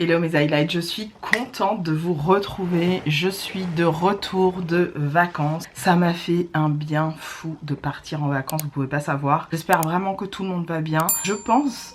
Hello mes highlights, je suis contente de vous retrouver, je suis de retour de vacances. Ça m'a fait un bien fou de partir en vacances, vous pouvez pas savoir. J'espère vraiment que tout le monde va bien. Je pense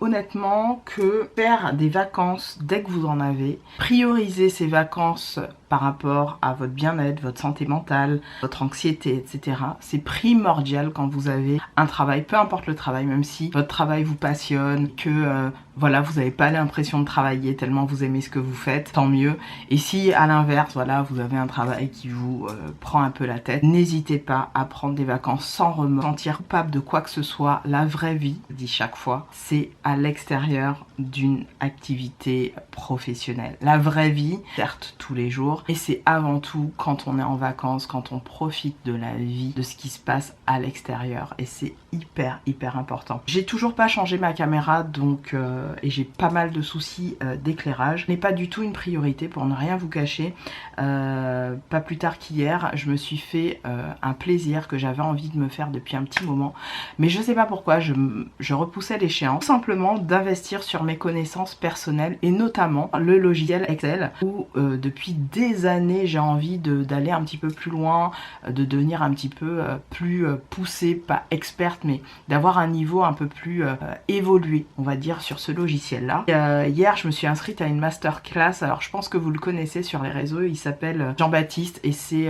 honnêtement que faire des vacances dès que vous en avez, prioriser ces vacances par rapport à votre bien-être, votre santé mentale, votre anxiété, etc. C'est primordial quand vous avez un travail, peu importe le travail, même si votre travail vous passionne, que voilà, vous n'avez pas l'impression de travailler tellement vous aimez ce que vous faites, tant mieux. Et si à l'inverse, voilà, vous avez un travail qui vous prend un peu la tête, n'hésitez pas à prendre des vacances sans remords, sentir coupable de quoi que ce soit. La vraie vie, je dis chaque fois, c'est à l'extérieur d'une activité professionnelle. La vraie vie, certes tous les jours, et c'est avant tout quand on est en vacances, quand on profite de la vie, de ce qui se passe à l'extérieur. Et c'est hyper important. J'ai toujours pas changé ma caméra, donc et j'ai pas mal de soucis d'éclairage. Ce n'est pas du tout une priorité pour ne rien vous cacher. Pas plus tard qu'hier, je me suis fait un plaisir que j'avais envie de me faire depuis un petit moment. Mais je sais pas pourquoi, je repoussais l'échéance. Tout simplement d'investir sur mes connaissances personnelles et notamment le logiciel Excel où depuis des années j'ai envie d'aller un petit peu plus loin, de devenir un petit peu plus poussée, pas experte, mais d'avoir un niveau un peu plus évolué, on va dire, sur ce logiciel-là. Hier, je me suis inscrite à une masterclass. Alors, je pense que vous le connaissez sur les réseaux. Il s'appelle Jean-Baptiste et c'est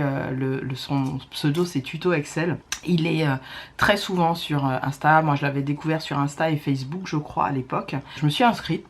son pseudo, c'est Tuto Excel. Il est très souvent sur Insta. Moi, je l'avais découvert sur Insta et Facebook, je crois, à l'époque. Je me suis inscrite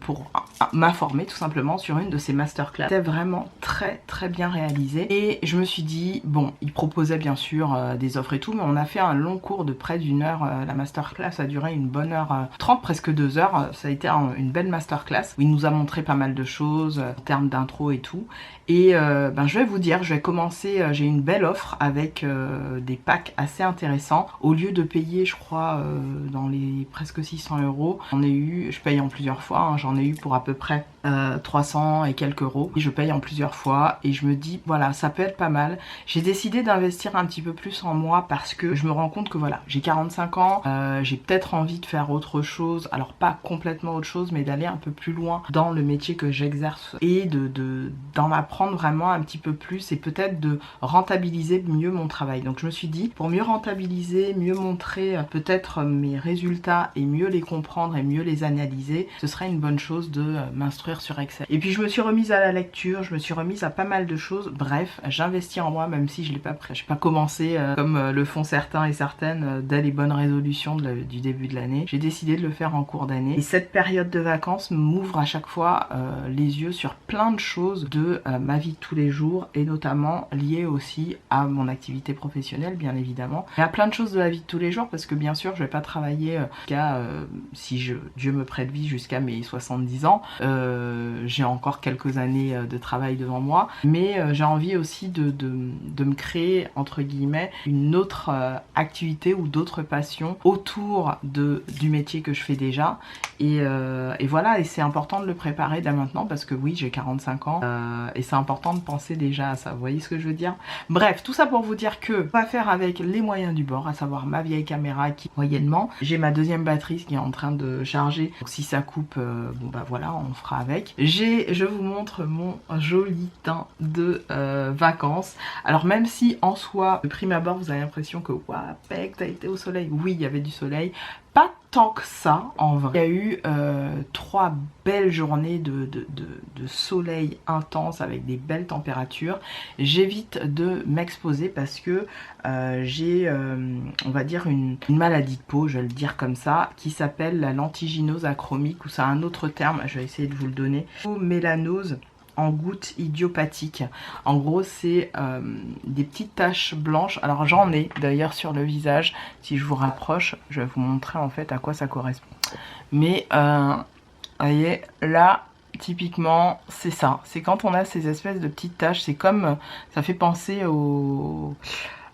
pour m'informer tout simplement sur une de ces masterclass. C'était vraiment très bien réalisé et je me suis dit, bon, il proposait bien sûr des offres et tout, mais on a fait un long cours de près d'une heure. La masterclass a duré une bonne heure 30, presque 2 heures. Ça a été une belle masterclass où il nous a montré pas mal de choses en termes d'intro et tout. Et je vais vous dire, je vais commencer, j'ai une belle offre avec des packs assez intéressants. Au lieu de payer, je crois, dans les presque 600 €, je paye en plusieurs fois, hein, j'en ai eu pour à peu près 300 et quelques euros. Et je paye en plusieurs fois et je me dis, voilà, ça peut être pas mal. J'ai décidé d'investir un petit peu plus en moi parce que je me rends compte que voilà, j'ai 45 ans, j'ai peut-être envie de faire autre chose. Alors pas complètement autre chose, mais d'aller un peu plus loin dans le métier que j'exerce et d'en apprendre vraiment un petit peu plus et peut-être de rentabiliser mieux mon travail. Donc je me suis dit, pour mieux rentabiliser, mieux montrer peut-être mes résultats et mieux les comprendre et mieux les analyser, ce serait une bonne chose de m'instruire sur Excel. Et puis je me suis remise à la lecture, je me suis remise à pas mal de choses. Bref, j'investis en moi même si je l'ai pas prêt. Je n'ai pas commencé comme le font certains et certaines dès les bonnes résolutions du début de l'année. J'ai décidé de le faire en cours d'année. Et cette période de vacances m'ouvre à chaque fois les yeux sur plein de choses de ma vie de tous les jours et notamment liées aussi à mon activité professionnelle bien évidemment. Il y a plein de choses de la vie de tous les jours parce que bien sûr je vais pas travailler jusqu'à Dieu me prête vie jusqu'à mes 70 ans. J'ai encore quelques années de travail devant moi, mais j'ai envie aussi de me créer entre guillemets une autre activité ou d'autres passions autour du métier que je fais déjà et voilà, et c'est important de le préparer dès maintenant parce que oui, j'ai 45 ans et c'est important de penser déjà à ça, vous voyez ce que je veux dire? Bref, tout ça pour vous dire que on va faire avec les moyens du bord, à savoir ma vieille caméra qui moyennement, j'ai ma deuxième batterie qui est en train de charger, donc si ça coupe, bon bah voilà, on fera avec. Je vous montre mon joli teint de vacances. Alors même si en soi, de prime abord, vous avez l'impression que waouh, Peg, t'as été au soleil. Oui, il y avait du soleil. Pas tant que ça en vrai. Il y a eu 3 belles journées de soleil intense avec des belles températures. J'évite de m'exposer parce que j'ai on va dire une maladie de peau, je vais le dire comme ça, qui s'appelle la lentigynose achromique, ou ça a un autre terme, je vais essayer de vous le donner. Mélanose en gouttes idiopathiques. En gros, c'est des petites taches blanches. Alors j'en ai d'ailleurs sur le visage. Si je vous rapproche, je vais vous montrer en fait à quoi ça correspond. Mais vous voyez, là, typiquement, c'est ça. C'est quand on a ces espèces de petites taches. C'est comme, ça fait penser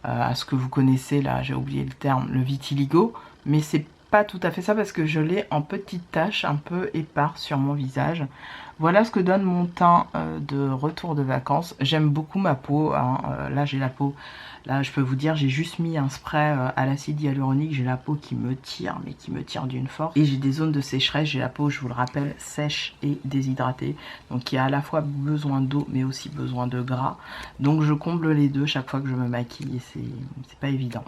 à ce que vous connaissez là, j'ai oublié le terme, le vitiligo. Mais c'est pas tout à fait ça parce que je l'ai en petites taches un peu éparses sur mon visage. Voilà ce que donne mon teint de retour de vacances. J'aime beaucoup ma peau, hein. Là j'ai la peau, là je peux vous dire, j'ai juste mis un spray à l'acide hyaluronique. J'ai la peau qui me tire, mais qui me tire d'une force. Et j'ai des zones de sécheresse, j'ai la peau, je vous le rappelle, sèche et déshydratée. Donc il y a à la fois besoin d'eau mais aussi besoin de gras. Donc je comble les deux chaque fois que je me maquille et c'est pas évident.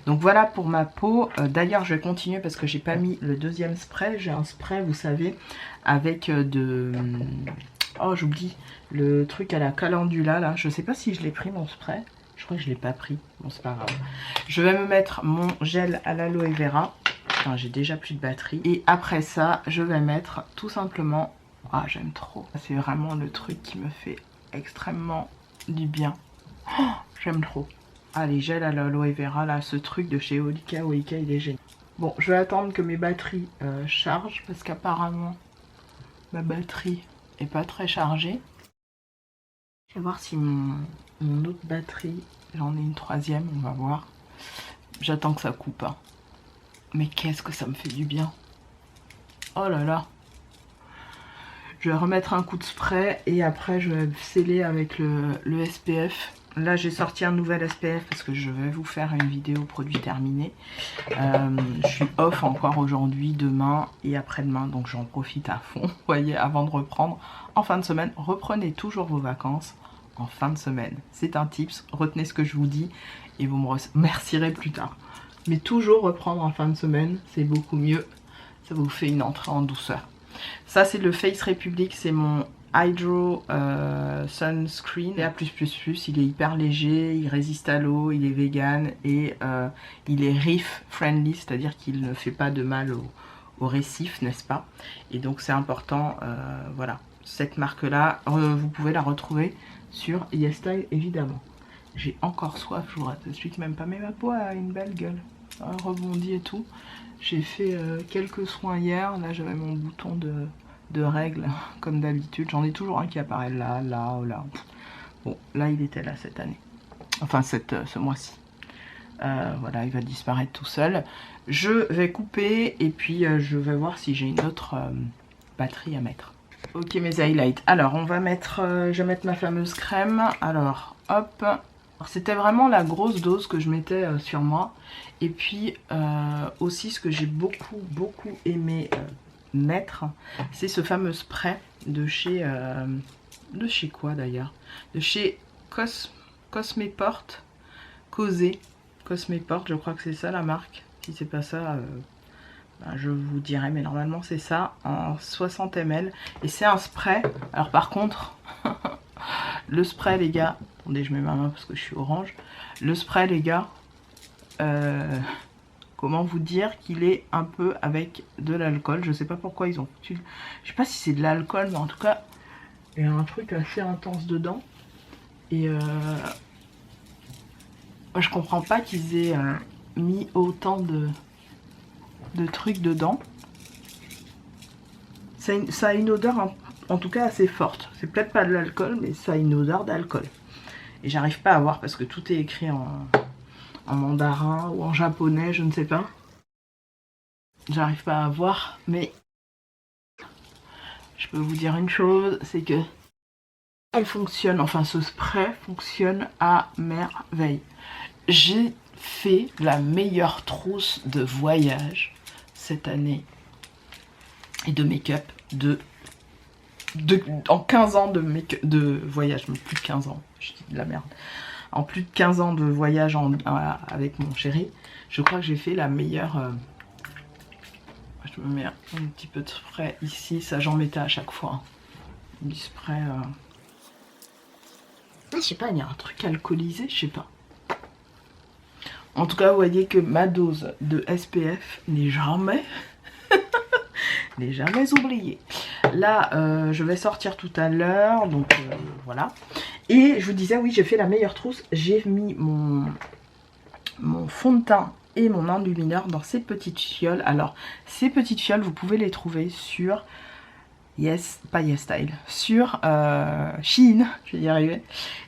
Donc voilà pour ma peau. D'ailleurs je vais continuer parce que j'ai pas mis le deuxième spray. J'ai un spray, vous savez, avec oh j'oublie, le truc à la calendula là. Je sais pas si je l'ai pris mon spray. Je crois que je l'ai pas pris. Bon c'est pas grave. Je vais me mettre mon gel à l'aloe vera. Enfin, j'ai déjà plus de batterie. Et après ça, je vais mettre tout simplement... Ah j'aime trop. C'est vraiment le truc qui me fait extrêmement du bien. Oh, j'aime trop. Ah les gels à l'aloe vera là, ce truc de chez Olika, il est génial. Bon, je vais attendre que mes batteries chargent parce qu'apparemment ma batterie est pas très chargée. Je vais voir si mon autre batterie, j'en ai une troisième, on va voir. J'attends que ça coupe. Hein. Mais qu'est-ce que ça me fait du bien. Oh là là. Je vais remettre un coup de spray et après je vais sceller avec le SPF. Là j'ai sorti un nouvel SPF parce que je vais vous faire une vidéo produit terminé. Je suis off encore aujourd'hui, demain et après-demain, donc j'en profite à fond. Vous voyez, avant de reprendre en fin de semaine, reprenez toujours vos vacances en fin de semaine. C'est un tips, retenez ce que je vous dis et vous me remercierez plus tard. Mais toujours reprendre en fin de semaine, c'est beaucoup mieux. Ça vous fait une entrée en douceur. Ça c'est le Face Republic, c'est mon Hydro Sunscreen. Et A+++, il est hyper léger, il résiste à l'eau, il est vegan et il est reef friendly, c'est-à-dire qu'il ne fait pas de mal au récif, n'est-ce pas? Et donc c'est important, voilà. Cette marque-là, vous pouvez la retrouver sur YesStyle évidemment. J'ai encore soif, je vous explique même pas, mais ma peau a une belle gueule, elle rebondit et tout. J'ai fait quelques soins hier, là j'avais mon bouton de règles comme d'habitude, j'en ai toujours un qui apparaît là, là, là. Bon, là il était là cette année, enfin ce mois-ci. Voilà, il va disparaître tout seul. Je vais couper et puis je vais voir si j'ai une autre batterie à mettre. Ok mes highlights, alors on va mettre, je vais mettre ma fameuse crème, alors hop. C'était vraiment la grosse dose que je mettais sur moi. Et puis aussi ce que j'ai beaucoup aimé mettre, c'est ce fameux spray de chez quoi d'ailleurs, de chez Cosmeport, Cosmeport, je crois que c'est ça la marque. Si c'est pas ça, ben, je vous dirai, mais normalement c'est ça, en 60 ml. Et c'est un spray, alors par contre... Le spray les gars, attendez je mets ma main parce que je suis orange. Le spray les gars, comment vous dire qu'il est un peu avec de l'alcool. Je sais pas pourquoi ils ont foutu, je sais pas si c'est de l'alcool mais en tout cas il y a un truc assez intense dedans. Et je comprends pas qu'ils aient mis autant de trucs dedans. Ça a une odeur en tout cas assez forte. C'est peut-être pas de l'alcool, mais ça a une odeur d'alcool. Et j'arrive pas à voir parce que tout est écrit en mandarin ou en japonais, je ne sais pas. J'arrive pas à voir, mais je peux vous dire une chose, c'est que elle fonctionne, enfin ce spray fonctionne à merveille. J'ai fait la meilleure trousse de voyage cette année et de make-up en 15 ans de voyage, mais plus de 15 ans, je dis de la merde. En plus de 15 ans de voyage avec mon chéri, je crois que j'ai fait la meilleure... je me mets un petit peu de spray ici, ça j'en mettais à chaque fois. Du spray... je sais pas, il y a un truc alcoolisé, je sais pas. En tout cas, vous voyez que ma dose de SPF n'est jamais... n'est jamais oubliée. Là, je vais sortir tout à l'heure, donc voilà. Et je vous disais, oui, j'ai fait la meilleure trousse. J'ai mis mon fond de teint et mon enlumineur dans ces petites fioles. Alors, ces petites fioles, vous pouvez les trouver sur Yes, pas Yes Style, sur Shein, je vais y arriver.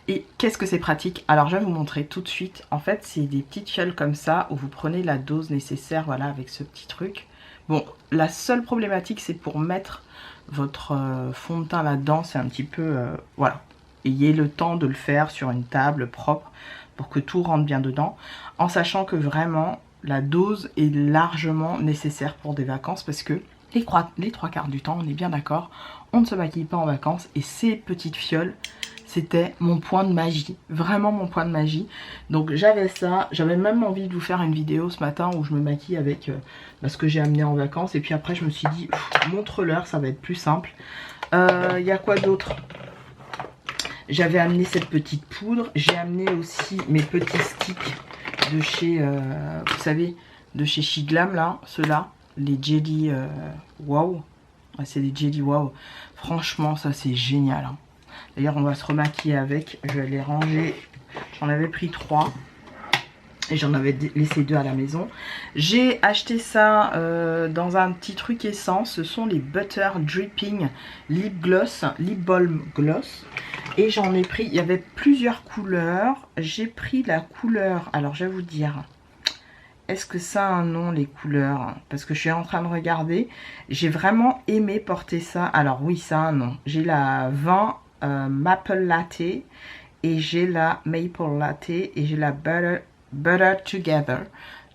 Et qu'est-ce que c'est pratique? Alors je vais vous montrer tout de suite. En fait, c'est des petites fioles comme ça où vous prenez la dose nécessaire, voilà, avec ce petit truc. Bon, la seule problématique, c'est pour mettre votre fond de teint là-dedans, c'est un petit peu, voilà. Ayez le temps de le faire sur une table propre pour que tout rentre bien dedans, en sachant que vraiment, la dose est largement nécessaire pour des vacances parce que les trois quarts du temps, on est bien d'accord, on ne se maquille pas en vacances et ces petites fioles, c'était mon point de magie, vraiment mon point de magie. Donc j'avais ça, j'avais même envie de vous faire une vidéo ce matin où je me maquille avec ce que j'ai amené en vacances. Et puis après je me suis dit, montre-leur, ça va être plus simple. Il y a quoi d'autre? J'avais amené cette petite poudre, j'ai amené aussi mes petits sticks de chez, vous savez, de chez Shiglam là, ceux-là. Les Jelly Wow. Ouais, c'est des Jelly Wow. Franchement, ça c'est génial. Hein. D'ailleurs, on va se remaquiller avec. Je vais les ranger. J'en avais pris 3. Et j'en avais laissé 2 à la maison. J'ai acheté ça dans un petit truc essence. Ce sont les Butter Dripping Lip Gloss. Lip Balm Gloss. Et j'en ai pris. Il y avait plusieurs couleurs. J'ai pris la couleur. Alors, je vais vous dire. Est-ce que ça a un nom, les couleurs? Parce que je suis en train de regarder. J'ai vraiment aimé porter ça. Alors oui, ça a un nom. J'ai la 20 Maple Latte. Et j'ai la Maple Latte. Et j'ai la Butter Together.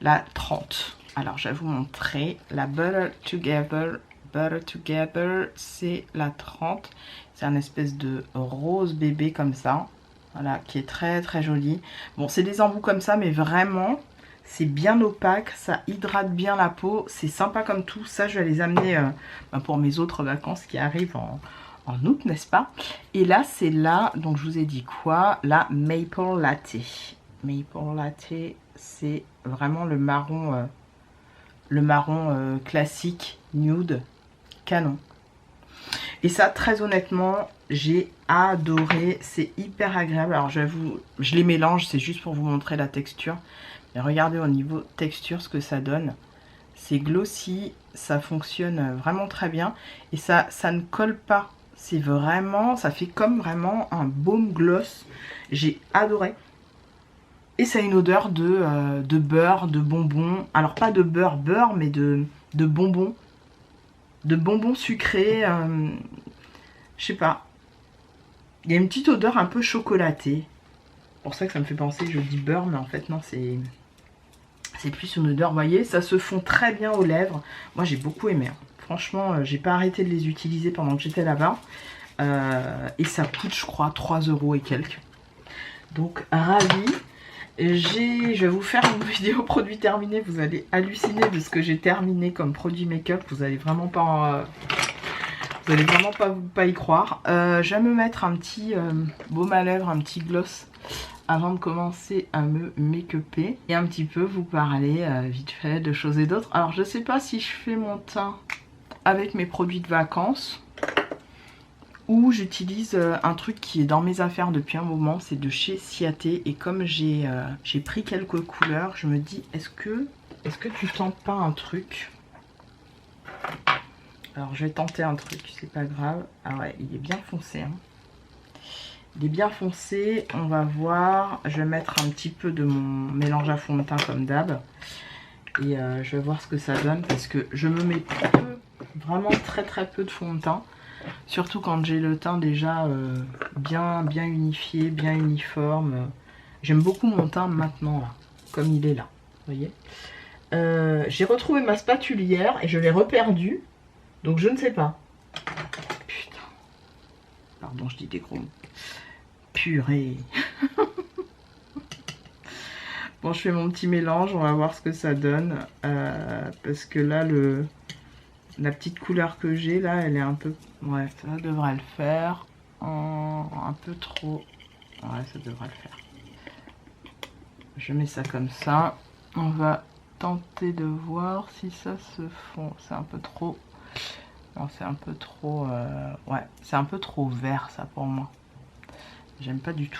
La 30. Alors, je vais vous montrer. La Butter Together. Butter Together, c'est la 30. C'est un espèce de rose bébé comme ça. Voilà, qui est très très joli. Bon, c'est des embouts comme ça, mais vraiment... C'est bien opaque, ça hydrate bien la peau, c'est sympa comme tout. Ça, je vais les amener pour mes autres vacances qui arrivent en août, n'est-ce pas? Et là, c'est là, donc je vous ai dit quoi? La Maple Latte. Maple Latte, c'est vraiment le marron classique, nude, canon. Et ça, très honnêtement, j'ai adoré. C'est hyper agréable. Alors, je les mélange, c'est juste pour vous montrer la texture. Et regardez au niveau texture ce que ça donne. C'est glossy, ça fonctionne vraiment très bien. Et ça ne colle pas. C'est vraiment, ça fait comme vraiment un baume gloss. J'ai adoré. Et ça a une odeur de beurre, de bonbons. Alors pas de beurre, mais de bonbons. De bonbons sucrés. Je sais pas. Il y a une petite odeur un peu chocolatée. C'est pour ça que ça me fait penser, je dis beurre, mais en fait non, c'est plus une odeur, vous voyez, ça se fond très bien aux lèvres. Moi j'ai beaucoup aimé, hein. Franchement, j'ai pas arrêté de les utiliser pendant que j'étais là-bas. Et ça coûte, je crois, 3 € et quelques. Donc, ravie. Je vais vous faire une vidéo produit terminé. Vous allez halluciner de ce que j'ai terminé comme produit make-up. Vous allez vraiment pas... vous allez vraiment pas y croire. Je vais me mettre un petit baume à lèvres, un petit gloss avant de commencer à me make-upper et un petit peu vous parler vite fait de choses et d'autres. Alors je sais pas si je fais mon teint avec mes produits de vacances ou j'utilise un truc qui est dans mes affaires depuis un moment, c'est de chez Ciaté. Et comme j'ai pris quelques couleurs, je me dis est-ce que tu tentes pas un truc? Alors je vais tenter un truc, c'est pas grave. Ah ouais, il est bien foncé, hein. Il est bien foncé, on va voir. Je vais mettre un petit peu de mon mélange à fond de teint comme d'hab. Et je vais voir ce que ça donne parce que je me mets vraiment très très peu de fond de teint. Surtout quand j'ai le teint déjà bien unifié, bien uniforme. J'aime beaucoup mon teint maintenant là, comme il est là, vous voyez. J'ai retrouvé ma spatule hier et je l'ai reperdue. Donc je ne sais pas. Putain. Pardon, je dis des gros mots. Purée. Bon, je fais mon petit mélange, on va voir ce que ça donne. Parce que là, la petite couleur que j'ai, là, elle est un peu... Ouais, ça devrait le faire. Un peu trop... Ouais, ça devrait le faire. Je mets ça comme ça. On va tenter de voir si ça se fond. C'est un peu trop... Non, c'est un peu trop... Ouais, c'est un peu trop vert, ça, pour moi. J'aime pas du tout.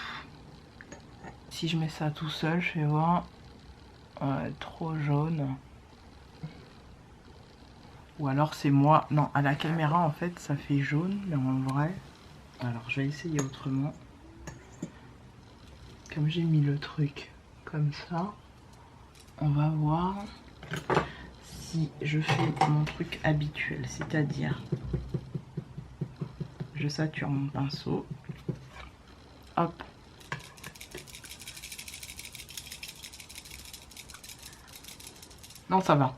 Si je mets ça tout seul, je vais voir. Ouais, trop jaune. Ou alors c'est moi. Non, à la caméra en fait ça fait jaune, mais en vrai... Alors je vais essayer autrement. Comme j'ai mis le truc comme ça, on va voir si je fais mon truc habituel. C'est-à-dire, je sature mon pinceau. Hop. Non, ça va.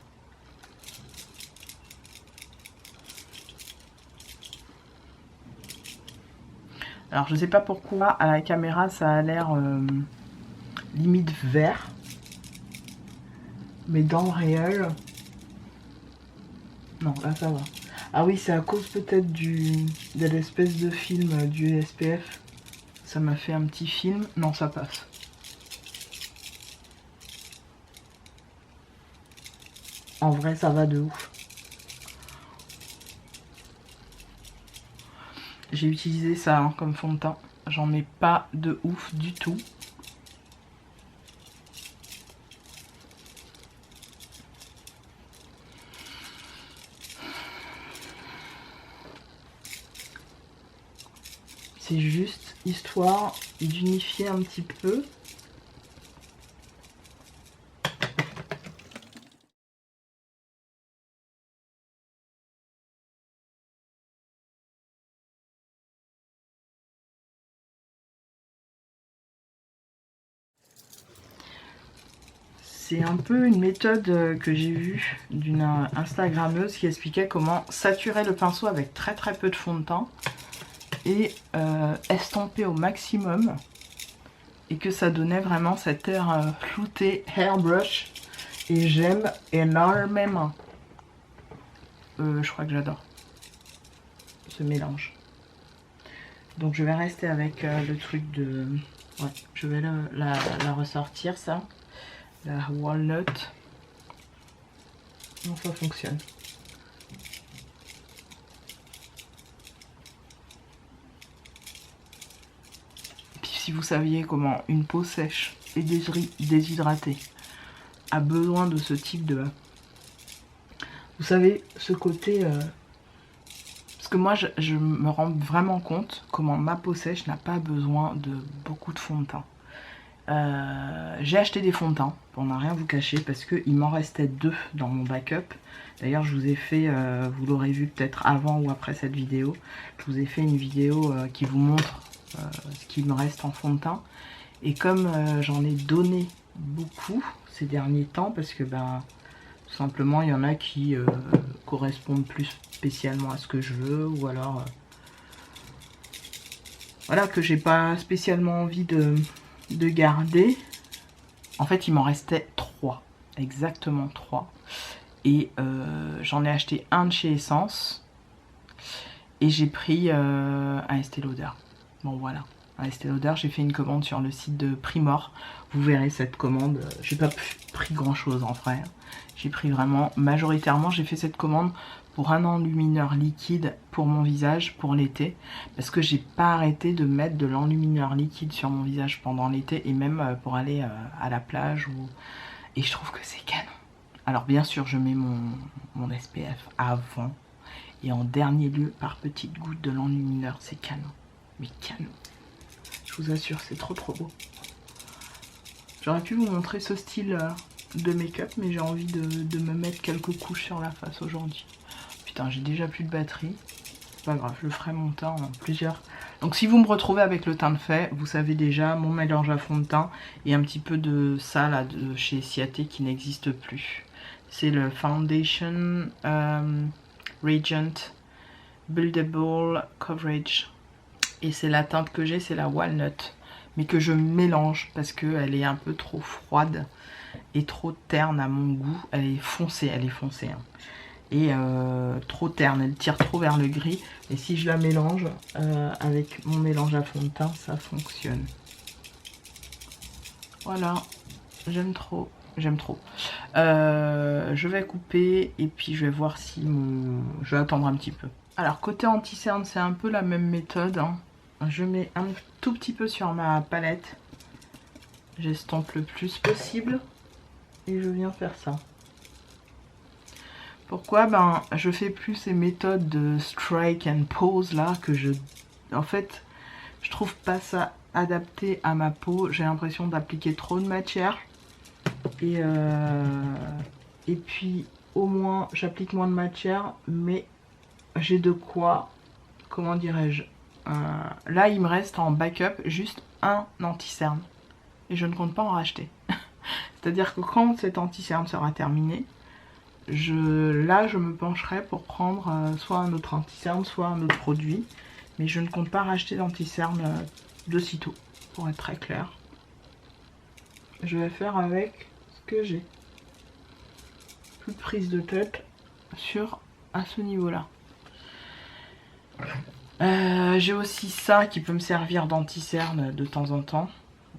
Alors je sais pas pourquoi à la caméra ça a l'air limite vert, mais dans le réel, non là ça va. Ah oui, c'est à cause peut-être de l'espèce de film du SPF, ça m'a fait un petit film. Non, ça passe. En vrai ça va de ouf. J'ai utilisé ça hein, comme fond de teint. J'en mets pas de ouf du tout. C'est juste histoire d'unifier un petit peu. C'est un peu une méthode que j'ai vue d'une Instagrammeuse qui expliquait comment saturer le pinceau avec très peu de fond de teint et estomper au maximum, et que ça donnait vraiment cet air flouté hairbrush, et j'aime énormément. Je crois que j'adore ce mélange. Donc je vais rester avec le truc de... Ouais, je vais la ressortir ça. La walnut. Non, ça fonctionne. Puis si vous saviez comment une peau sèche et déshydratée a besoin de ce type de... Vous savez, ce côté... Parce que moi, je me rends vraiment compte comment ma peau sèche n'a pas besoin de beaucoup de fond de teint. J'ai acheté des fonds de teint, pour ne rien vous cacher, parce qu'il m'en restait 2 dans mon backup. D'ailleurs je vous ai fait, vous l'aurez vu peut-être avant ou après cette vidéo, je vous ai fait une vidéo qui vous montre ce qu'il me reste en fond de teint. Et comme j'en ai donné beaucoup ces derniers temps, parce que ben tout simplement il y en a qui correspondent plus spécialement à ce que je veux, ou alors voilà, que j'ai pas spécialement envie de garder. En fait il m'en restait 3, exactement 3, et j'en ai acheté un de chez Essence et j'ai pris un Estée Lauder. Bon voilà, un Estée Lauder, j'ai fait une commande sur le site de Primor, vous verrez cette commande, j'ai pas pris grand chose en vrai, j'ai pris vraiment majoritairement, j'ai fait cette commande pour un enlumineur liquide pour mon visage pour l'été, parce que j'ai pas arrêté de mettre de l'enlumineur liquide sur mon visage pendant l'été, et même pour aller à la plage, et je trouve que c'est canon. Alors bien sûr je mets mon SPF avant, et en dernier lieu par petites gouttes de l'enlumineur, c'est canon, mais canon. Je vous assure, c'est trop beau. J'aurais pu vous montrer ce style de make-up, mais j'ai envie de me mettre quelques couches sur la face aujourd'hui. Putain, j'ai déjà plus de batterie. C'est pas grave, je ferai mon teint en plusieurs. Donc si vous me retrouvez avec le teint de fait, vous savez déjà mon mélange à fond de teint et un petit peu de ça là de chez Ciaté qui n'existe plus. C'est le Foundation Radiant Buildable Coverage. Et c'est la teinte que j'ai, c'est la Walnut. Mais que je mélange parce qu'elle est un peu trop froide et trop terne à mon goût. Elle est foncée hein. Et trop terne, elle tire trop vers le gris. Et si je la mélange avec mon mélange à fond de teint, ça fonctionne. Voilà, j'aime trop. J'aime trop. Je vais couper et puis je vais voir si je vais attendre un petit peu. Alors côté anti-cerne, c'est un peu la même méthode, hein. Je mets un tout petit peu sur ma palette. J'estompe le plus possible. Et je viens faire ça. Pourquoi? Ben, je fais plus ces méthodes de strike and pose là que en fait, je trouve pas ça adapté à ma peau. J'ai l'impression d'appliquer trop de matière. Et puis, au moins, j'applique moins de matière, mais j'ai de quoi, comment dirais-je, là, il me reste en backup juste un anti-cerne. Et je ne compte pas en racheter. C'est-à-dire que quand cet anti-cerne sera terminé, là, je me pencherai pour prendre soit un autre anti-cerne, soit un autre produit. Mais je ne compte pas racheter d'anti-cerne de sitôt, pour être très clair. Je vais faire avec ce que j'ai. Plus de prise de tête à ce niveau-là. J'ai aussi ça qui peut me servir d'anti-cerne de temps en temps.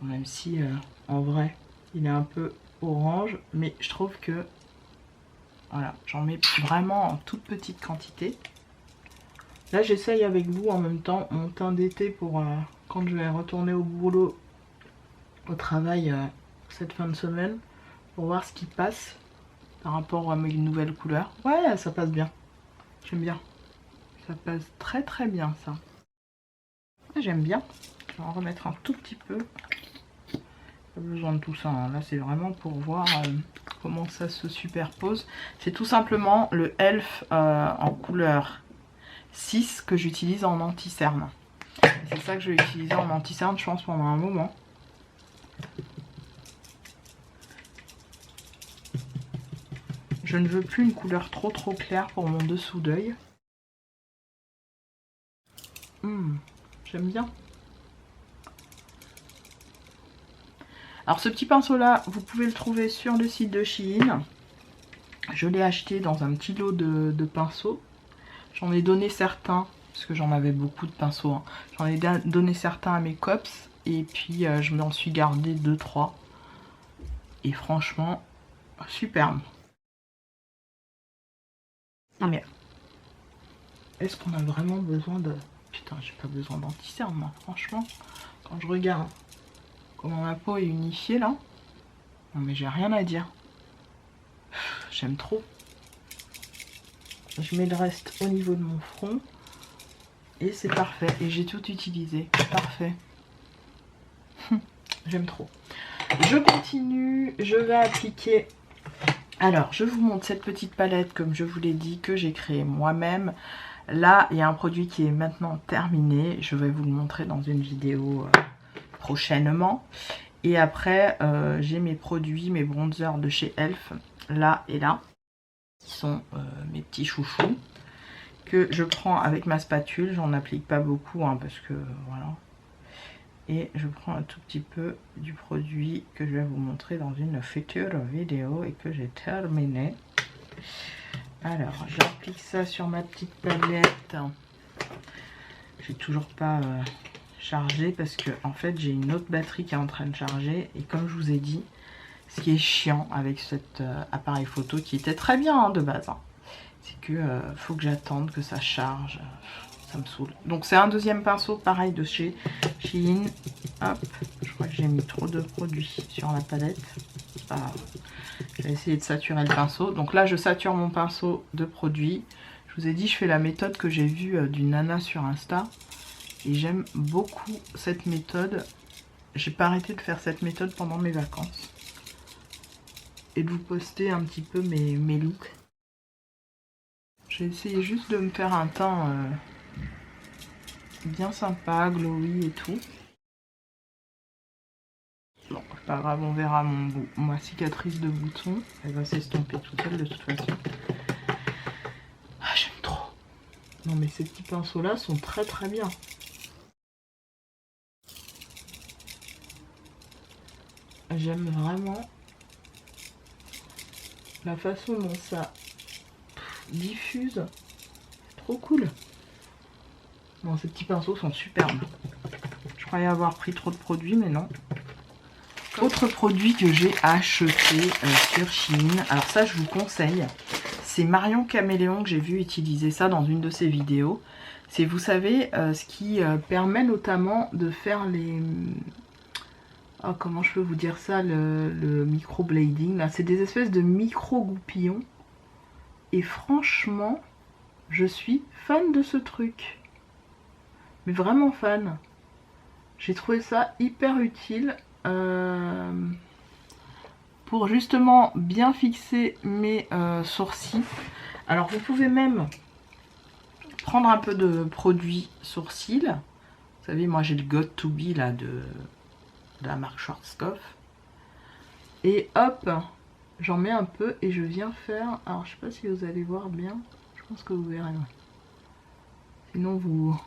Même si, en vrai, il est un peu orange. Mais je trouve que, voilà, j'en mets vraiment en toute petite quantité. Là, j'essaye avec vous en même temps mon teint d'été pour quand je vais retourner au boulot, au travail cette fin de semaine, pour voir ce qui passe par rapport à mes nouvelles couleurs. Ouais, ça passe bien. J'aime bien. Ça passe très très bien ça. J'aime bien. Je vais en remettre un tout petit peu. Pas besoin de tout ça. Hein. Là, c'est vraiment pour voir comment ça se superpose. C'est tout simplement le Elf en couleur 6 que j'utilise en anti-cerne. C'est ça que je vais utiliser en anti-cerne, je pense, pendant un moment. Je ne veux plus une couleur trop claire pour mon dessous d'œil. J'aime bien. Alors ce petit pinceau là, vous pouvez le trouver sur le site de Shein. Je l'ai acheté dans un petit lot de pinceaux. J'en ai donné certains, parce que j'en avais beaucoup de pinceaux. Hein. J'en ai donné certains à mes cops. Et puis je m'en suis gardé 2-3. Et franchement, superbe. Non mais, est-ce qu'on a vraiment besoin de... Putain, j'ai pas besoin d'anti-cerne, moi, franchement. Quand je regarde comment ma peau est unifiée, là. Non mais j'ai rien à dire. J'aime trop. Je mets le reste au niveau de mon front. Et c'est parfait. Et j'ai tout utilisé. Parfait. J'aime trop. Je continue. Je vais appliquer... Alors, je vous montre cette petite palette, comme je vous l'ai dit, que j'ai créée moi-même. Là, il y a un produit qui est maintenant terminé. Je vais vous le montrer dans une vidéo prochainement. Et après, j'ai mes produits, mes bronzers de chez Elf, là et là, qui sont mes petits chouchous, que je prends avec ma spatule. J'en applique pas beaucoup, hein, parce que voilà. Et je prends un tout petit peu du produit que je vais vous montrer dans une future vidéo et que j'ai terminé. Alors, j'applique ça sur ma petite tablette. J'ai toujours pas chargé parce que en fait j'ai une autre batterie qui est en train de charger. Et comme je vous ai dit, ce qui est chiant avec cet appareil photo, qui était très bien hein, de base, hein, c'est que faut que j'attende que ça charge. Ça me saoule. Donc c'est un deuxième pinceau pareil de chez Shein. Hop, je crois que j'ai mis trop de produits sur la palette. Je vais essayer de saturer le pinceau. Donc là je sature mon pinceau de produits. Je vous ai dit, je fais la méthode que j'ai vue d'une nana sur Insta. Et j'aime beaucoup cette méthode. J'ai pas arrêté de faire cette méthode pendant mes vacances. Et de vous poster un petit peu mes looks. J'ai essayé juste de me faire un teint bien sympa, glowy et tout. Bon, c'est pas grave, on verra ma cicatrice de bouton. Elle va s'estomper toute seule de toute façon. Ah, j'aime trop. Non mais ces petits pinceaux là sont très très bien. J'aime vraiment la façon dont ça diffuse. C'est trop cool. Bon, ces petits pinceaux sont superbes. Je croyais avoir pris trop de produits, mais non. Autre produit que j'ai acheté sur Shein. Alors ça, je vous conseille. C'est Marion Caméléon que j'ai vu utiliser ça dans une de ses vidéos. C'est, vous savez, ce qui permet notamment de faire les... Oh, comment je peux vous dire ça, le microblading. Là, c'est des espèces de micro-goupillons Et franchement, je suis fan de ce truc. Mais vraiment fan. J'ai trouvé ça hyper utile pour justement bien fixer mes sourcils. Alors vous pouvez même prendre un peu de produit sourcils. Vous savez, moi j'ai le Got to Be là de la marque Schwarzkopf. Et hop, j'en mets un peu et je viens faire... Alors je sais pas si vous allez voir bien. Je pense que vous verrez. Sinon vous...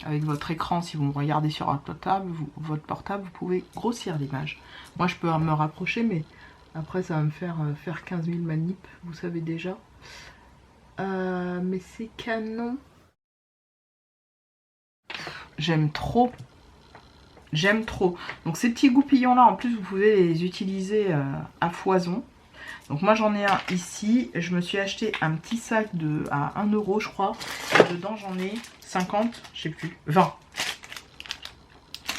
Avec votre écran, si vous me regardez sur votre portable, vous pouvez grossir l'image. Moi, je peux me rapprocher, mais après, ça va me faire 15 000 manips, vous savez déjà. Mais c'est canon. J'aime trop. J'aime trop. Donc, ces petits goupillons-là, en plus, vous pouvez les utiliser à foison. Donc, moi, j'en ai un ici. Je me suis acheté un petit sac à 1 €, je crois. Et dedans, j'en ai 50, je sais plus, 20.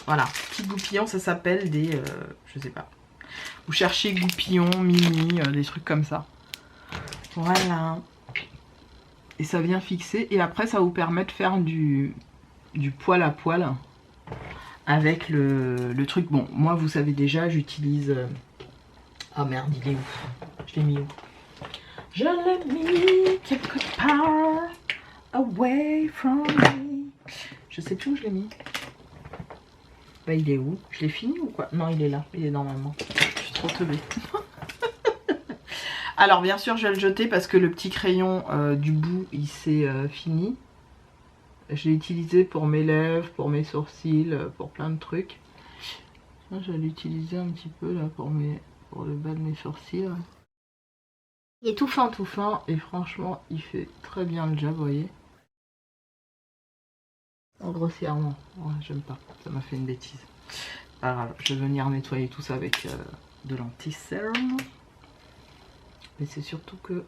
Voilà, petits goupillons, ça s'appelle des... je sais pas. Vous cherchez goupillons, mini, des trucs comme ça. Voilà. Et ça vient fixer. Et après, ça vous permet de faire du poil à poil. Avec le truc. Bon, moi, vous savez déjà, j'utilise... Ah merde, il est où? Je l'ai mis où? Je l'ai mis quelque part away from me. Je sais plus où je l'ai mis. Bah, il est où? Je l'ai fini ou quoi? Non, il est là. Il est normalement. Je suis trop teubée. Alors, bien sûr, je vais le jeter parce que le petit crayon du bout, il s'est fini. Je l'ai utilisé pour mes lèvres, pour mes sourcils, pour plein de trucs. Je vais l'utiliser un petit peu là pour le bas de mes sourcils. Il est tout fin, et franchement, il fait très bien le job, vous voyez. Grossièrement, ouais, j'aime pas, ça m'a fait une bêtise. Pas grave, je vais venir nettoyer tout ça avec de l'anti-sérum. Mais c'est surtout que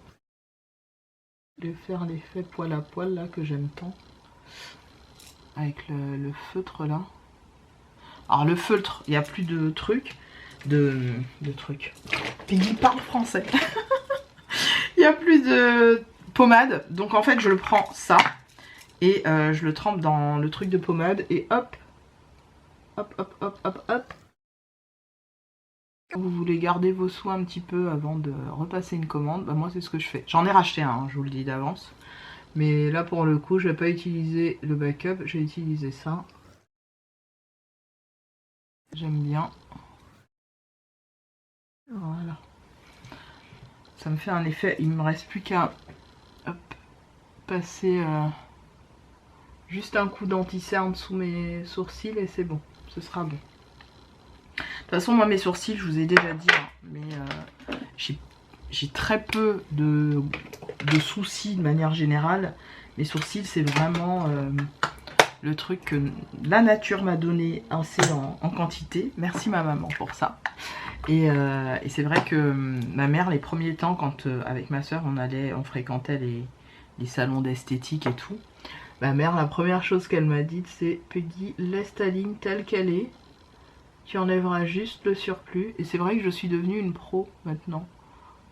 de faire l'effet poil à poil là que j'aime tant. Avec le feutre là. Alors le feutre, il n'y a plus de trucs. De trucs. Piggy parle français. Il n'y a plus de pommade. Donc en fait je le prends ça. Et je le trempe dans le truc de pommade. Et hop. Hop, hop, hop, hop, hop. Vous voulez garder vos soins un petit peu avant de repasser une commande. Bah moi c'est ce que je fais. J'en ai racheté un, hein, je vous le dis d'avance. Mais là pour le coup je vais pas utiliser le backup. Je vais utiliser ça. J'aime bien. Voilà. Ça me fait un effet. Il me reste plus qu'à passer juste un coup d'anti-cerne sous mes sourcils et c'est bon. Ce sera bon. De toute façon, moi mes sourcils, je vous ai déjà dit, hein, mais j'ai très peu de soucis de manière générale. Mes sourcils, c'est vraiment le truc que la nature m'a donné assez en quantité. Merci ma maman pour ça. Et c'est vrai que ma mère, les premiers temps, quand avec ma soeur, on fréquentait les salons d'esthétique et tout. Ma mère, la première chose qu'elle m'a dite, c'est « Peggy, laisse ta ligne telle qu'elle est. Tu enlèveras juste le surplus. » Et c'est vrai que je suis devenue une pro maintenant.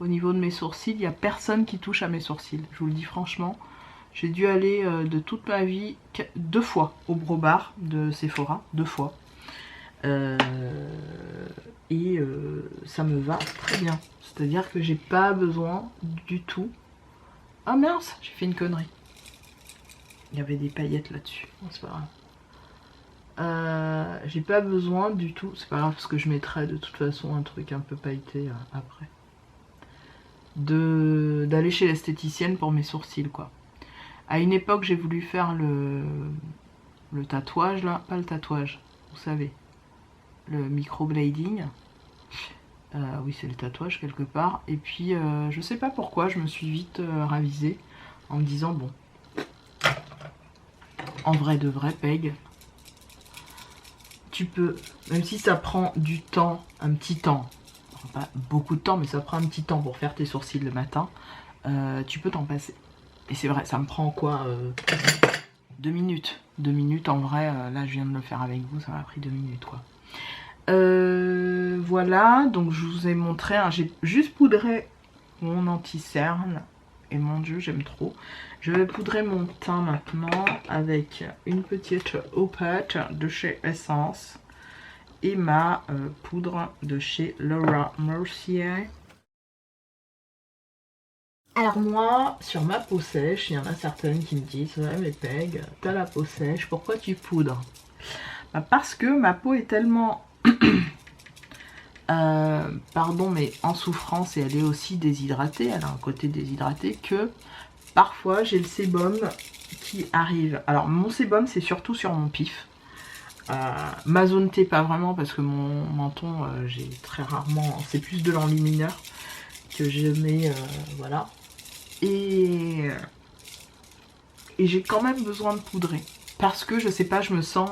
Au niveau de mes sourcils, il n'y a personne qui touche à mes sourcils. Je vous le dis franchement. J'ai dû aller de toute ma vie 2 fois au Bro Bar de Sephora. 2 fois. Ça me va très bien. C'est-à-dire que j'ai pas besoin du tout. Ah mince, j'ai fait une connerie. Il y avait des paillettes là-dessus. Bon, c'est pas grave. J'ai pas besoin du tout. C'est pas grave parce que je mettrai de toute façon un truc un peu pailleté après. D'aller chez l'esthéticienne pour mes sourcils quoi. À une époque j'ai voulu faire le tatouage là. Pas le tatouage, vous savez. Le microblading. Oui c'est le tatouage quelque part. Et puis je sais pas pourquoi je me suis vite ravisée en me disant bon. En vrai de vrai Peg. Tu peux, même si ça prend du temps, un petit temps. Pas beaucoup de temps mais ça prend un petit temps pour faire tes sourcils le matin. Tu peux t'en passer. Et c'est vrai ça me prend quoi 2 minutes. 2 minutes en vrai. Là je viens de le faire avec vous. Ça m'a pris 2 minutes quoi. Voilà, donc je vous ai montré, hein, j'ai juste poudré mon anti-cerne et mon dieu j'aime trop. Je vais poudrer mon teint maintenant avec une petite opette de chez Essence et ma poudre de chez Laura Mercier. Alors moi, sur ma peau sèche, il y en a certaines qui me disent ouais mais Peg, t'as la peau sèche, pourquoi tu poudres? Bah parce que ma peau est tellement pardon mais en souffrance et elle est aussi déshydratée, elle a un côté déshydraté, que parfois j'ai le sébum qui arrive. Alors mon sébum c'est surtout sur mon pif, ma zone T pas vraiment parce que mon menton j'ai très rarement, c'est plus de l'enlumineur que je mets, voilà. Et j'ai quand même besoin de poudrer parce que je sais pas, je me sens,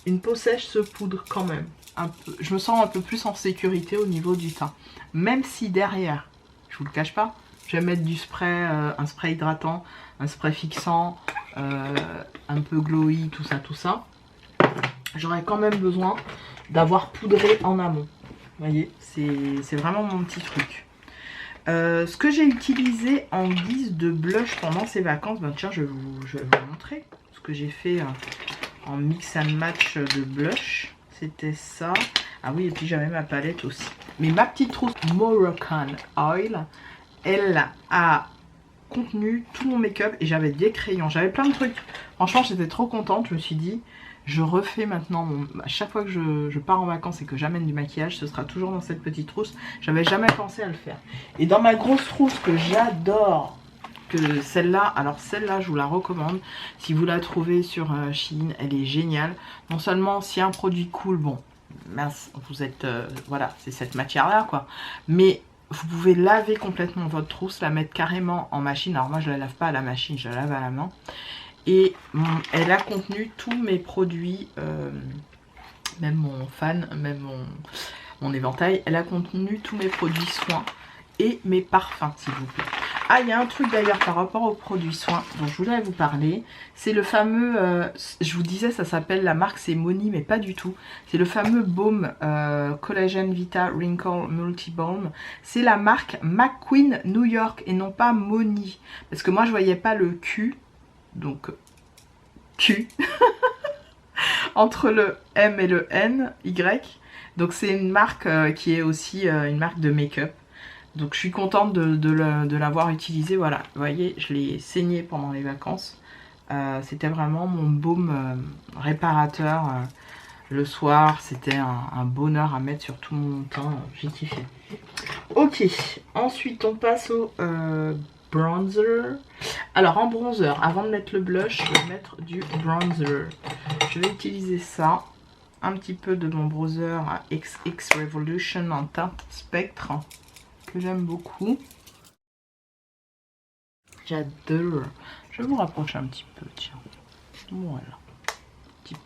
une peau sèche se poudre quand même un peu, je me sens un peu plus en sécurité au niveau du teint, même si derrière, je vous le cache pas, je vais mettre du spray, un spray hydratant, un spray fixant, un peu glowy, tout ça, j'aurais quand même besoin d'avoir poudré en amont. Vous voyez, c'est vraiment mon petit truc. Ce que j'ai utilisé en guise de blush pendant ces vacances, ben tiens, je vais vous montrer ce que j'ai fait en mix and match de blush. C'était ça. Ah oui, et puis j'avais ma palette aussi. Mais ma petite trousse Moroccan Oil, elle a contenu tout mon make-up et j'avais des crayons, j'avais plein de trucs. Franchement, j'étais trop contente. Je me suis dit, je refais maintenant, à chaque fois que je pars en vacances et que j'amène du maquillage, ce sera toujours dans cette petite trousse. J'avais jamais pensé à le faire. Et dans ma grosse trousse que j'adore, que celle-là, alors celle-là je vous la recommande. Si vous la trouvez sur Shein, elle est géniale. Non seulement si un produit cool, bon, mince, vous êtes, voilà, c'est cette matière-là quoi. Mais vous pouvez laver complètement votre trousse, la mettre carrément en machine. Alors moi je la lave pas à la machine, je la lave à la main. Et elle a contenu tous mes produits, même mon fan, même mon éventail. Elle a contenu tous mes produits soins et mes parfums, s'il vous plaît. Ah, il y a un truc d'ailleurs par rapport aux produits soins dont je voulais vous parler. C'est le fameux, je vous disais, ça s'appelle, la marque c'est Moni, mais pas du tout. C'est le fameux baume Collagen Vita Wrinkle Multi Balm. C'est la marque McQueen New York et non pas Moni. Parce que moi je voyais pas le Q. Donc Q entre le M et le N, Y. Donc c'est une marque qui est aussi une marque de make-up. Donc je suis contente de l'avoir utilisé. Voilà, vous voyez, je l'ai saigné pendant les vacances. C'était vraiment mon baume réparateur le soir. C'était un bonheur à mettre sur tout mon teint. J'ai kiffé. Ok, ensuite on passe au bronzer. Alors en bronzer, avant de mettre le blush, je vais mettre du bronzer. Je vais utiliser ça, un petit peu de mon bronzer XX Revolution en teinte spectre, que j'aime beaucoup. J'adore. Je vais vous rapprocher un petit peu, tiens. Voilà. Un petit peu.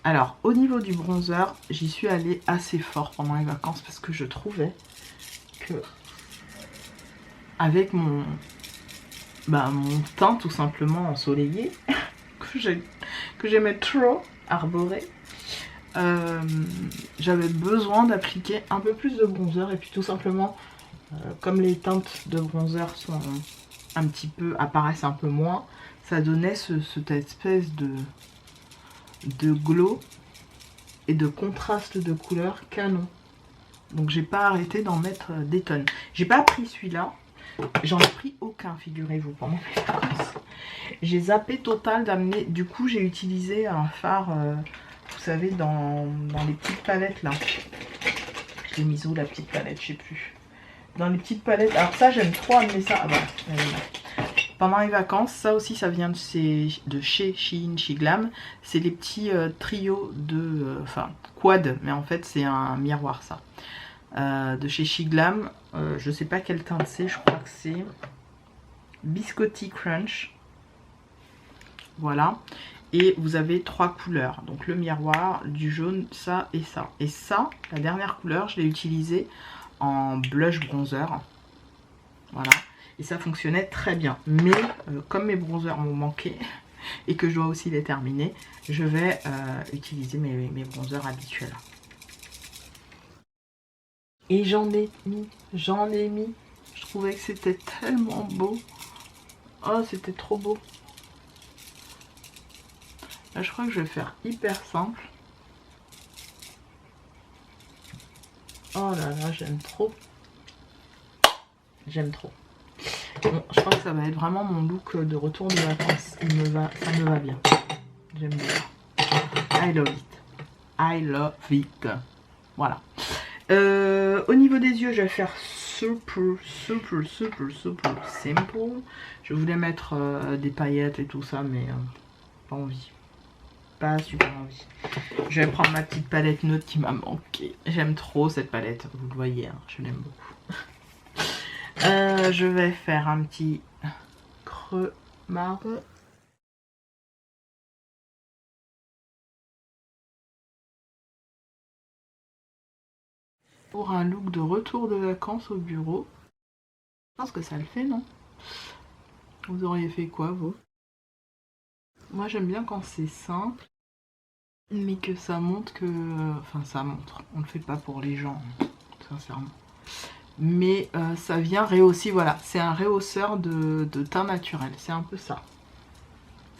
Alors, au niveau du bronzer, j'y suis allée assez fort pendant les vacances parce que je trouvais que avec mon teint tout simplement ensoleillé, que j'aimais trop arborer, j'avais besoin d'appliquer un peu plus de bronzer. Et puis tout simplement, comme les teintes de bronzer sont un petit peu, apparaissent un peu moins, ça donnait cette espèce de glow et de contraste de couleurs canon. Donc j'ai pas arrêté d'en mettre des tonnes. J'ai pas pris celui-là, j'en ai pris aucun, figurez-vous, pendant mes vacances. J'ai zappé total d'amener, du coup j'ai utilisé un fard, vous savez, dans les petites palettes là. Je l'ai mise où la petite palette, je sais plus. Dans les petites palettes, alors ça j'aime trop amener ça, ah bah, pendant les vacances, ça aussi ça vient de chez Shein, Shiglam. C'est les petits trios de, enfin quad, mais en fait c'est un miroir ça. De chez Shiglam, je sais pas quelle teinte c'est, je crois que c'est Biscotti Crunch. Voilà. Et vous avez 3 couleurs, donc le miroir, du jaune, ça et ça. Et ça, la dernière couleur, je l'ai utilisée en blush bronzer. Voilà. Et ça fonctionnait très bien. Mais comme mes bronzers m'ont manqué et que je dois aussi les terminer, je vais utiliser mes bronzers habituels. Et j'en ai mis. Je trouvais que c'était tellement beau. Oh, c'était trop beau. Là, je crois que je vais faire hyper simple. Oh là là, j'aime trop. J'aime trop. Bon, je crois que ça va être vraiment mon look de retour de vacances. Ça me va bien. J'aime bien. I love it. I love it. Voilà. Au niveau des yeux, je vais faire super simple. Je voulais mettre des paillettes et tout ça, mais pas envie. Pas super envie. Je vais prendre ma petite palette neutre qui m'a manqué. J'aime trop cette palette, vous le voyez, hein, je l'aime beaucoup. Je vais faire un petit creux marron. Pour un look de retour de vacances au bureau. Je pense que ça le fait, non? Vous auriez fait quoi, vous? Moi, j'aime bien quand c'est simple, mais que ça montre que... Enfin, ça montre. On le fait pas pour les gens, sincèrement. Mais ça vient rehausser, voilà. C'est un rehausseur de teint naturel. C'est un peu ça.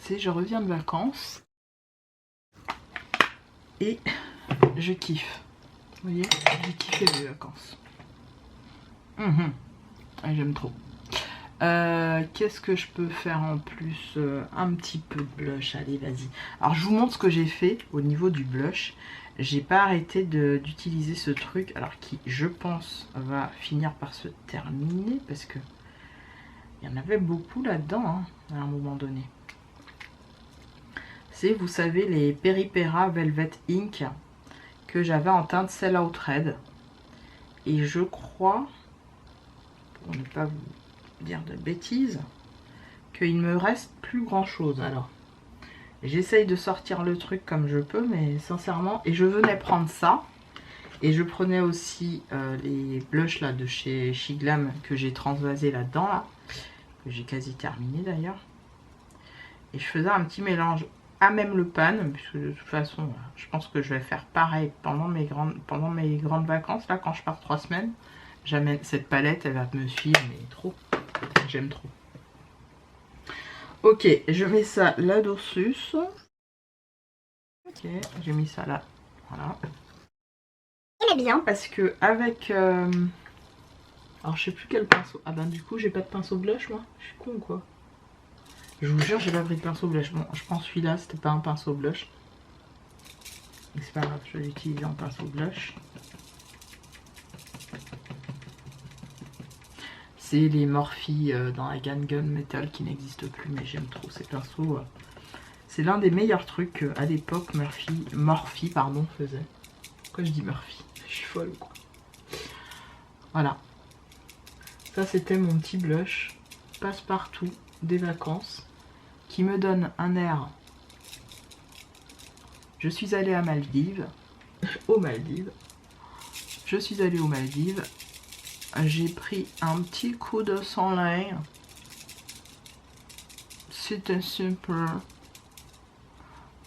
C'est je reviens de vacances. Et je kiffe. Vous voyez, j'ai kiffé les vacances. J'aime trop. Qu'est-ce que je peux faire en plus? Un petit peu de blush, allez vas-y. Alors je vous montre ce que j'ai fait au niveau du blush. J'ai pas arrêté d'utiliser ce truc, alors qui je pense va finir par se terminer, parce que il y en avait beaucoup là-dedans hein, à un moment donné. C'est, vous savez, les Peripera Velvet Ink que j'avais en teinte Sell Out Red. Et je crois, pour ne pas vous dire de bêtises, qu'il me reste plus grand chose. Alors j'essaye de sortir le truc comme je peux, mais sincèrement, et je venais prendre ça, et je prenais aussi les blushs là de chez Shiglam que j'ai transvasé là-dedans là, que j'ai quasi terminé d'ailleurs, et je faisais un petit mélange à même le pan, puisque de toute façon je pense que je vais faire pareil pendant mes grandes vacances là, quand je pars 3 semaines. Jamais cette palette, elle va me suivre, mais trop, j'aime trop. Ok, je mets ça là-dessus. Ok, j'ai mis ça là. Voilà. Il est bien parce que avec... alors je sais plus quel pinceau. Ah ben du coup j'ai pas de pinceau blush moi. Je suis con ou quoi? Je vous jure j'ai pas pris de pinceau blush. Bon je pense celui-là c'était pas un pinceau blush. Mais c'est pas grave, je vais l'utiliser en pinceau blush. C'est les Morphe dans la gamme Gunmetal qui n'existe plus, mais j'aime trop ces pinceaux. C'est l'un des meilleurs trucs à l'époque Morphe pardon, faisait. Pourquoi je dis Murphy? Je suis folle quoi. Voilà. Ça c'était mon petit blush passe-partout des vacances qui me donne un air. Je suis allée à Maldives. Aux Maldives. Je suis allée aux Maldives. J'ai pris un petit coup de soleil. C'était super.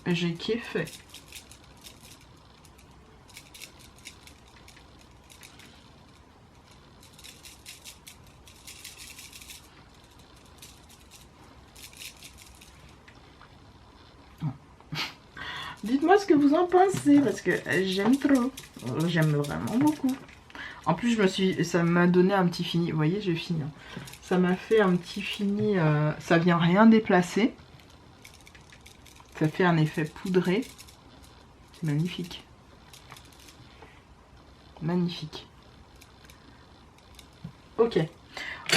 Et j'ai kiffé. Dites-moi ce que vous en pensez, parce que j'aime trop. J'aime vraiment beaucoup. En plus, ça m'a donné un petit fini. Vous voyez, j'ai fini. Ça m'a fait un petit fini. Ça vient rien déplacer. Ça fait un effet poudré. C'est magnifique. Magnifique. Ok.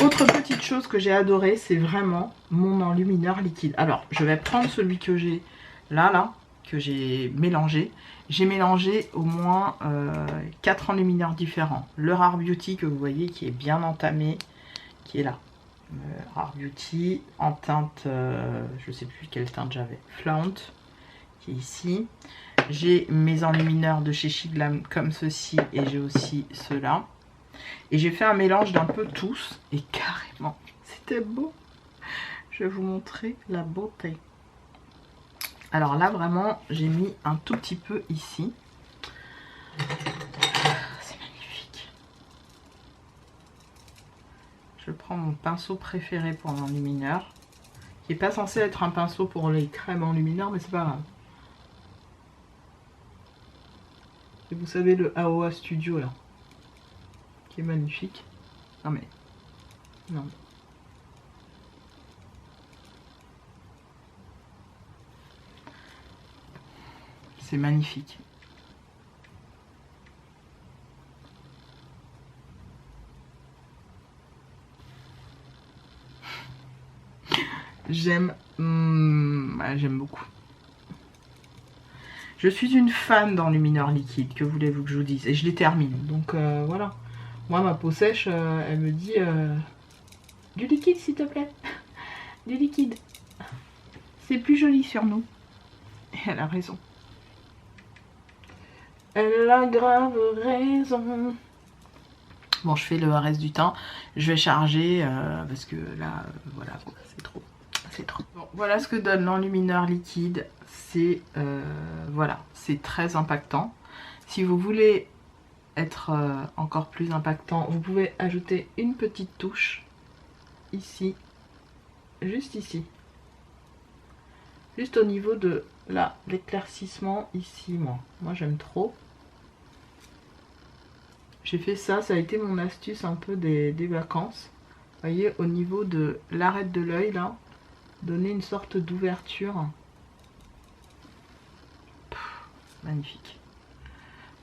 Autre petite chose que j'ai adoré, c'est vraiment mon enlumineur liquide. Alors, je vais prendre celui que j'ai là, que j'ai mélangé. J'ai mélangé au moins 4 enlumineurs différents. Le Rare Beauty que vous voyez qui est bien entamé, qui est là. Rare Beauty en teinte, je sais plus quelle teinte j'avais, Flaunt, qui est ici. J'ai mes enlumineurs de chez Shiglam comme ceci, et j'ai aussi ceux-là. Et j'ai fait un mélange d'un peu tous, et carrément, c'était beau. Je vais vous montrer la beauté. Alors là, vraiment, j'ai mis un tout petit peu ici. C'est magnifique. prends mon pinceau préféré pour l'enlumineur. Qui n'est pas censé être un pinceau pour les crèmes enlumineurs, mais c'est pas grave. Et vous savez le AOA Studio là, qui est magnifique. Non mais, non. C'est magnifique. J'aime beaucoup. Je suis une fan d'enlumineur liquide, que voulez-vous que je vous dise. Et je les termine. Donc voilà. Moi, ma peau sèche, elle me dit du liquide, s'il te plaît. Du liquide. C'est plus joli sur nous. Et elle a raison. Elle a grave raison. Bon, je fais le reste du temps. Je vais charger parce que là, voilà, c'est trop. C'est trop. Bon, voilà ce que donne l'enlumineur liquide. C'est voilà, c'est très impactant. Si vous voulez être encore plus impactant, vous pouvez ajouter une petite touche ici, juste ici. Juste au niveau de là, l'éclaircissement ici, moi j'aime trop. J'ai fait ça, ça a été mon astuce un peu des vacances. Vous voyez, au niveau de l'arête de l'œil, là, donner une sorte d'ouverture. Magnifique.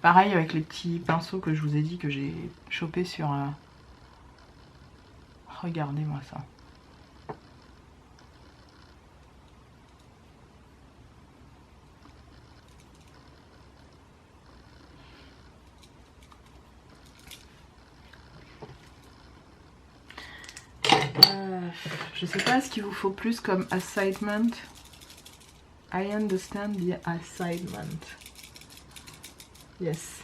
Pareil avec les petits pinceaux que je vous ai dit que j'ai chopé sur... Regardez-moi ça. Je sais pas ce qu'il vous faut plus comme assignment. I understand the assignment. Yes.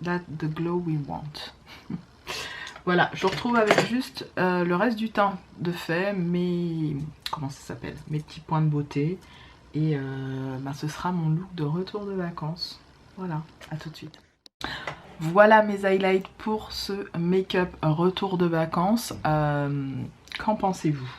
That's the glow we want. Voilà, je retrouve avec juste le reste du teint de fait, mes... Comment ça s'appelle? Mes petits points de beauté. Et ce sera mon look de retour de vacances. Voilà, à tout de suite. Voilà mes highlights pour ce make-up retour de vacances. Qu'en pensez-vous?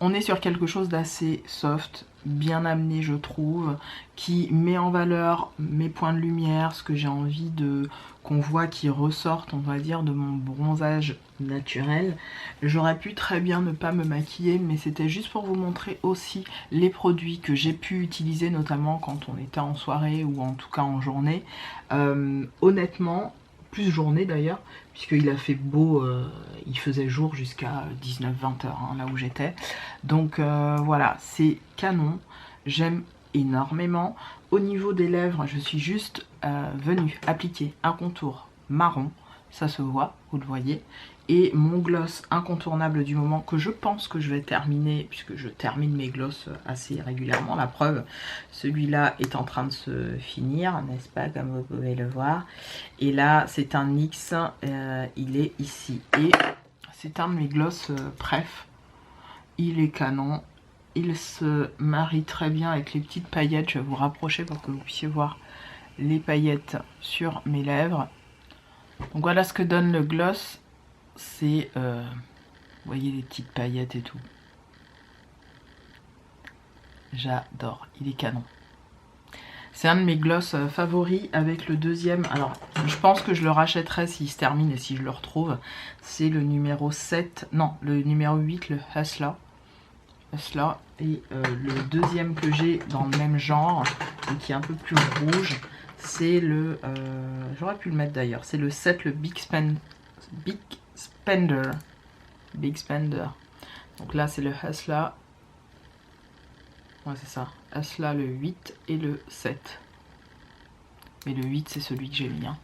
On est sur quelque chose d'assez soft, bien amené je trouve, qui met en valeur mes points de lumière, ce que j'ai envie de qu'on voit qui ressortent, on va dire, de mon bronzage naturel. J'aurais pu très bien ne pas me maquiller, mais c'était juste pour vous montrer aussi les produits que j'ai pu utiliser, notamment quand on était en soirée ou en tout cas en journée. Honnêtement, plus journée d'ailleurs, puisqu'il a fait beau, il faisait jour jusqu'à 19-20 heures, hein, là où j'étais. Donc voilà, c'est canon, j'aime énormément. Au niveau des lèvres, je suis juste venue appliquer un contour marron, ça se voit, vous le voyez, et mon gloss incontournable du moment que je pense que je vais terminer, puisque je termine mes gloss assez régulièrement, la preuve, celui-là est en train de se finir, n'est-ce pas, comme vous pouvez le voir. Et là, c'est un NYX, il est ici, et c'est un de mes gloss préf, il est canon. Il se marie très bien avec les petites paillettes. Je vais vous rapprocher pour que vous puissiez voir les paillettes sur mes lèvres. Donc voilà ce que donne le gloss. C'est, vous voyez les petites paillettes et tout. J'adore, il est canon. C'est un de mes gloss favoris avec le deuxième. Alors, je pense que je le rachèterai s'il se termine et si je le retrouve. C'est le numéro 7, non, le numéro 8, le Hustler. Là et le deuxième que j'ai dans le même genre et qui est un peu plus rouge, c'est le j'aurais pu le mettre d'ailleurs, c'est le 7, le Big Spender. Donc là c'est le Hustler, ouais c'est ça, Hustler le 8 et le 7, mais le 8 c'est celui que j'ai mis, hein.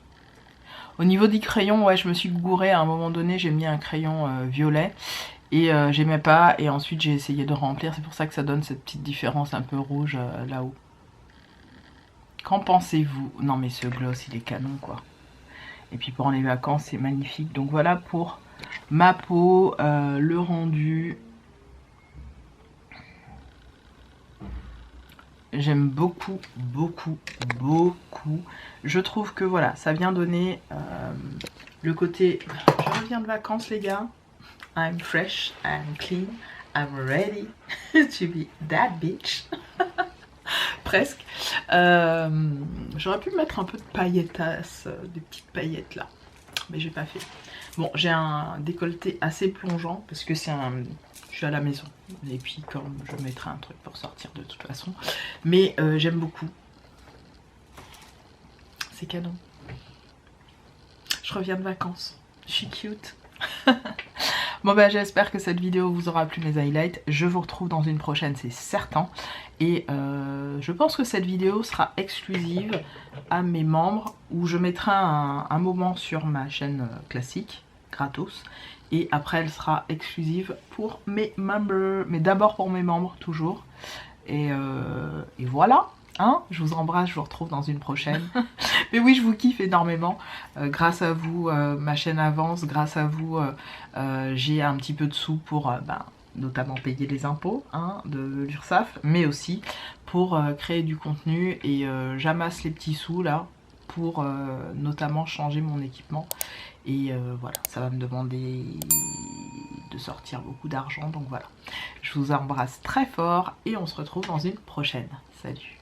Au niveau des crayons, ouais, je me suis gourée à un moment donné, j'ai mis un crayon violet et j'aimais pas, et ensuite j'ai essayé de remplir, c'est pour ça que ça donne cette petite différence un peu rouge là-haut. Qu'en pensez-vous? Non mais ce gloss il est canon quoi. Et puis pendant les vacances c'est magnifique. Donc voilà pour ma peau, le rendu. J'aime beaucoup, beaucoup, beaucoup. Je trouve que voilà, ça vient donner le côté... Je reviens de vacances les gars. I'm fresh, I'm clean, I'm ready to be that bitch. Presque. J'aurais pu mettre un peu de paillettasse, des petites paillettes là, mais j'ai pas fait. Bon, j'ai un décolleté assez plongeant parce que je suis à la maison. Et puis comme je mettrai un truc pour sortir de toute façon. Mais j'aime beaucoup. C'est canon. Je reviens de vacances. Je suis cute. Bon bah j'espère que cette vidéo vous aura plu mes highlights. Je vous retrouve dans une prochaine, c'est certain. Et je pense que cette vidéo sera exclusive à mes membres, où je mettrai un moment sur ma chaîne classique, gratos. Et après elle sera exclusive pour mes members, mais d'abord pour mes membres toujours. Et voilà. Hein, je vous embrasse, je vous retrouve dans une prochaine. Mais oui, je vous kiffe énormément. Grâce à vous, ma chaîne avance. Grâce à vous, j'ai un petit peu de sous pour notamment payer les impôts de l'URSSAF, mais aussi pour créer du contenu. Et j'amasse les petits sous là pour notamment changer mon équipement. Et voilà, ça va me demander de sortir beaucoup d'argent. Donc voilà, je vous embrasse très fort et on se retrouve dans une prochaine. Salut!